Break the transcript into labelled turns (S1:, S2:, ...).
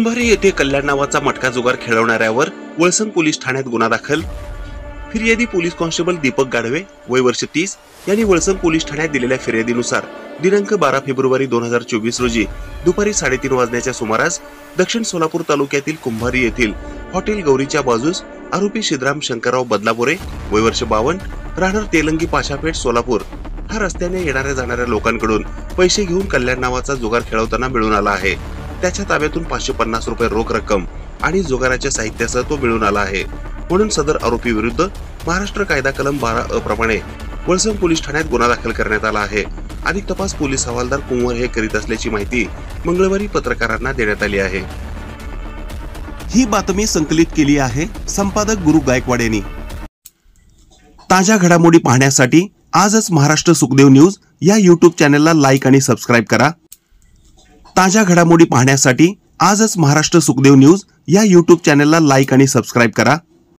S1: कुंभारी येथे कल्याण नावाचा मटका जुगार खेळवणाऱ्यावर वळसंग पोलीस ठाण्यात गुन्हा दाखल। फिर्यादी पोलीस कॉन्स्टेबल दीपक गाढवे वय वर्ष 30 यांनी वळसंग पोलीस ठाण्यात दिलेल्या फिर्यादीनुसार दिनांक 12 फेब्रुवारी 2024 रोजी दुपारी 3:30 वाजण्याच्या सुमारास दक्षिण सोलापूर तालुक्यातील कुंभारी येथील हॉटेल गौरीच्या बाजूस आरोपी सिद्धराम शंकरराव बदलापुरे वय वर्ष 52 राहणार तेलंगी पाशापेठ सोलापूर हा रस्त्याने येणाऱ्या जाणाऱ्या लोकांकडून पैसे घेऊन कल्याण नावाचा जुगार खेळवताना मिळून आला आहे। त्याच्या ताब्यातून 550 रुपये रोख रक्कम आणि जुगाराच्या साहित्यासह तो मिळून आला आहे। म्हणून सदर आरोपी विरुद्ध महाराष्ट्र कायदा कलम 12 प्रमाणे वळसंग पोलीस ठाण्यात गुन्हा दाखल करण्यात आला आहे। अधिक तपास पोलीस हवालदार कुंवर हे करीत असल्याची माहिती मंगळवारी पत्रकारांना देण्यात आली आहे। ही बातमी संकलित केली आहे संपादक गुरु गायकवाड यांनी। ताज्या घडामोडी पाहण्यासाठी आजच महाराष्ट्र सुखदेव न्यूज या YouTube चॅनलला लाईक आणि सबस्क्राइब करा। ताज्या घडामोडी पाहण्यासाठी आजच महाराष्ट्र सुखदेव न्यूज या YouTube चॅनलला लाईक आणि सबस्क्राइब करा।